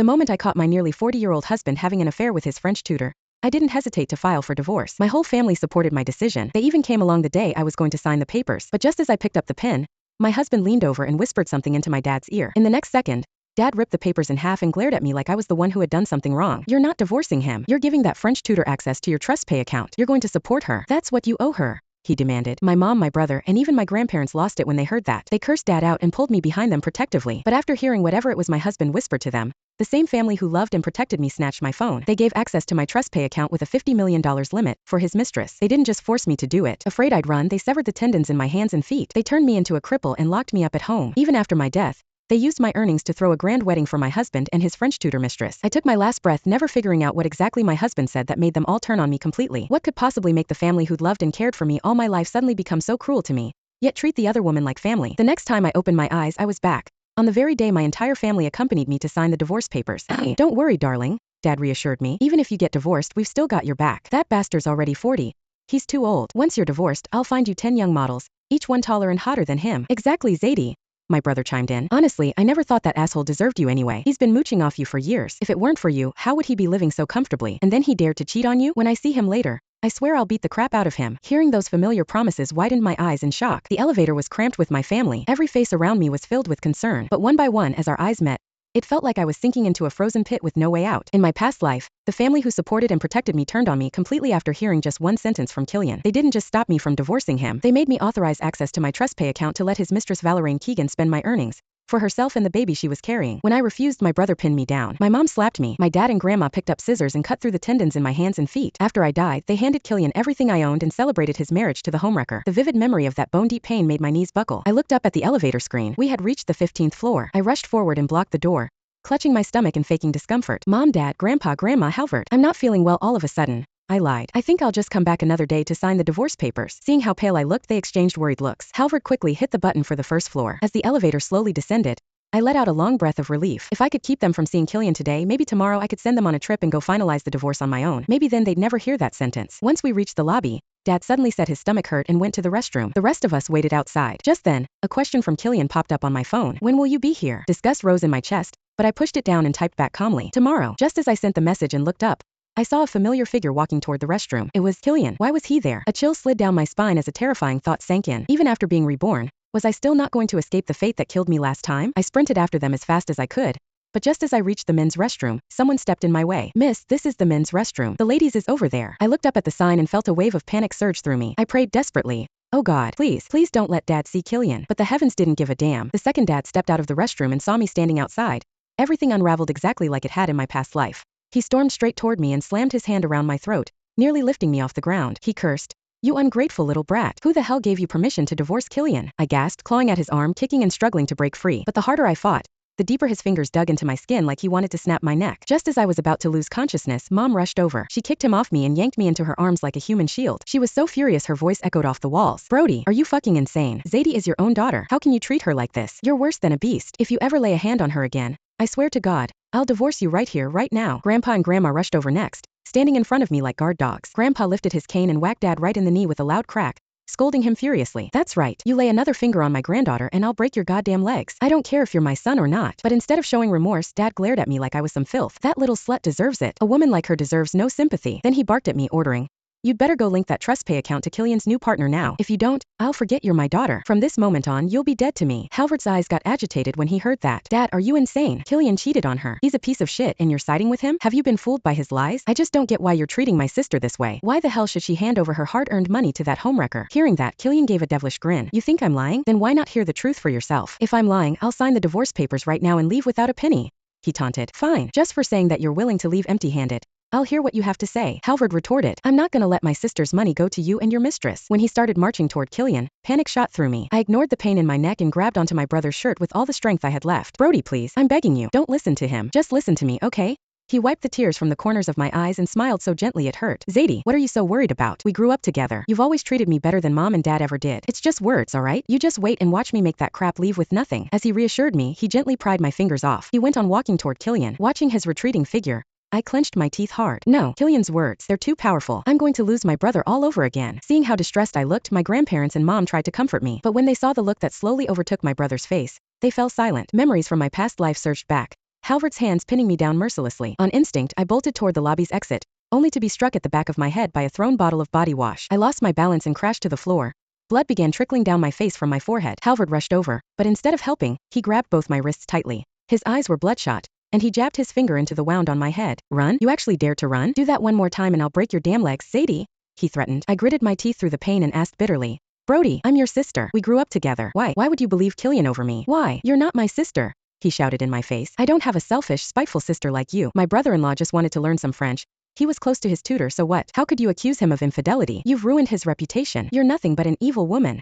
The moment I caught my nearly 40-year-old husband having an affair with his French tutor, I didn't hesitate to file for divorce. My whole family supported my decision. They even came along the day I was going to sign the papers. But just as I picked up the pen, my husband leaned over and whispered something into my dad's ear. In the next second, Dad ripped the papers in half and glared at me like I was the one who had done something wrong. You're not divorcing him. You're giving that French tutor access to your TrustPay account. You're going to support her. That's what you owe her, he demanded. My mom, my brother, and even my grandparents lost it when they heard that. They cursed Dad out and pulled me behind them protectively. But after hearing whatever it was my husband whispered to them, the same family who loved and protected me snatched my phone. They gave access to my TrustPay account with a $50 million limit for his mistress. They didn't just force me to do it. Afraid I'd run, they severed the tendons in my hands and feet. They turned me into a cripple and locked me up at home. Even after my death, they used my earnings to throw a grand wedding for my husband and his French tutor mistress. I took my last breath, never figuring out what exactly my husband said that made them all turn on me completely. What could possibly make the family who'd loved and cared for me all my life suddenly become so cruel to me, yet treat the other woman like family? The next time I opened my eyes, I was back. On the very day my entire family accompanied me to sign the divorce papers. Don't worry, darling, Dad reassured me. Even if you get divorced, we've still got your back. That bastard's already 40. He's too old. Once you're divorced, I'll find you 10 young models, each one taller and hotter than him. Exactly, Zadie, my brother chimed in. Honestly, I never thought that asshole deserved you anyway. He's been mooching off you for years. If it weren't for you, how would he be living so comfortably? And then he dared to cheat on you? When I see him later, I swear I'll beat the crap out of him. Hearing those familiar promises widened my eyes in shock. The elevator was cramped with my family. Every face around me was filled with concern. But one by one, as our eyes met, it felt like I was sinking into a frozen pit with no way out. In my past life, the family who supported and protected me turned on me completely after hearing just one sentence from Killian. They didn't just stop me from divorcing him. They made me authorize access to my TrustPay account to let his mistress Valeraine Keegan spend my earnings for herself and the baby she was carrying. When I refused, my brother pinned me down. My mom slapped me. My dad and grandma picked up scissors and cut through the tendons in my hands and feet. After I died, they handed Killian everything I owned and celebrated his marriage to the homewrecker. The vivid memory of that bone-deep pain made my knees buckle. I looked up at the elevator screen. We had reached the 15th floor. I rushed forward and blocked the door, clutching my stomach and faking discomfort. Mom, Dad, Grandpa, Grandma, Halvard, I'm not feeling well all of a sudden, I lied. I think I'll just come back another day to sign the divorce papers. Seeing how pale I looked, they exchanged worried looks. Halvard quickly hit the button for the first floor. As the elevator slowly descended, I let out a long breath of relief. If I could keep them from seeing Killian today, maybe tomorrow I could send them on a trip and go finalize the divorce on my own. Maybe then they'd never hear that sentence. Once we reached the lobby, Dad suddenly said his stomach hurt and went to the restroom. The rest of us waited outside. Just then, a question from Killian popped up on my phone. When will you be here? Disgust rose in my chest, but I pushed it down and typed back calmly, tomorrow. Just as I sent the message and looked up, I saw a familiar figure walking toward the restroom. It was Killian. Why was he there? A chill slid down my spine as a terrifying thought sank in. Even after being reborn, was I still not going to escape the fate that killed me last time? I sprinted after them as fast as I could, but just as I reached the men's restroom, someone stepped in my way. Miss, this is the men's restroom. The ladies is over there. I looked up at the sign and felt a wave of panic surge through me. I prayed desperately. Oh God, please don't let Dad see Killian. But the heavens didn't give a damn. The second Dad stepped out of the restroom and saw me standing outside. Everything unraveled exactly like it had in my past life. He stormed straight toward me and slammed his hand around my throat, nearly lifting me off the ground. He cursed. You ungrateful little brat. Who the hell gave you permission to divorce Killian? I gasped, clawing at his arm, kicking and struggling to break free. But the harder I fought, the deeper his fingers dug into my skin like he wanted to snap my neck. Just as I was about to lose consciousness, Mom rushed over. She kicked him off me and yanked me into her arms like a human shield. She was so furious her voice echoed off the walls. Brody, are you fucking insane? Zadie is your own daughter. How can you treat her like this? You're worse than a beast. If you ever lay a hand on her again, I swear to God, I'll divorce you right here, right now. Grandpa and Grandma rushed over next, standing in front of me like guard dogs. Grandpa lifted his cane and whacked Dad right in the knee with a loud crack, scolding him furiously. That's right. You lay another finger on my granddaughter and I'll break your goddamn legs. I don't care if you're my son or not. But instead of showing remorse, Dad glared at me like I was some filth. That little slut deserves it. A woman like her deserves no sympathy. Then he barked at me, ordering, you'd better go link that TrustPay account to Killian's new partner now. If you don't, I'll forget you're my daughter. From this moment on, you'll be dead to me. Halvard's eyes got agitated when he heard that. Dad, are you insane? Killian cheated on her. He's a piece of shit and you're siding with him? Have you been fooled by his lies? I just don't get why you're treating my sister this way. Why the hell should she hand over her hard-earned money to that homewrecker? Hearing that, Killian gave a devilish grin. You think I'm lying? Then why not hear the truth for yourself? If I'm lying, I'll sign the divorce papers right now and leave without a penny, he taunted. Fine, just for saying that you're willing to leave empty-handed, I'll hear what you have to say. Halvard retorted. I'm not gonna let my sister's money go to you and your mistress. When he started marching toward Killian, panic shot through me. I ignored the pain in my neck and grabbed onto my brother's shirt with all the strength I had left. Brody, please, I'm begging you, don't listen to him. Just listen to me, okay? He wiped the tears from the corners of my eyes and smiled so gently it hurt. Zadie, what are you so worried about? We grew up together. You've always treated me better than Mom and Dad ever did. It's just words, alright? You just wait and watch me make that crap leave with nothing. As he reassured me, he gently pried my fingers off. He went on walking toward Killian. Watching his retreating figure, I clenched my teeth hard. No, Killian's words, they're too powerful. I'm going to lose my brother all over again. Seeing how distressed I looked, my grandparents and Mom tried to comfort me. But when they saw the look that slowly overtook my brother's face, they fell silent. Memories from my past life surged back. Halvard's hands pinning me down mercilessly. On instinct, I bolted toward the lobby's exit, only to be struck at the back of my head by a thrown bottle of body wash. I lost my balance and crashed to the floor. Blood began trickling down my face from my forehead. Halvard rushed over, but instead of helping, he grabbed both my wrists tightly. His eyes were bloodshot, and he jabbed his finger into the wound on my head. Run? You actually dared to run? Do that one more time and I'll break your damn legs, Sadie, he threatened. I gritted my teeth through the pain and asked bitterly, Brody, I'm your sister. We grew up together. Why would you believe Killian over me? Why? You're not my sister, he shouted in my face. I don't have a selfish, spiteful sister like you. My brother-in-law just wanted to learn some French. He was close to his tutor, so what? How could you accuse him of infidelity? You've ruined his reputation. You're nothing but an evil woman.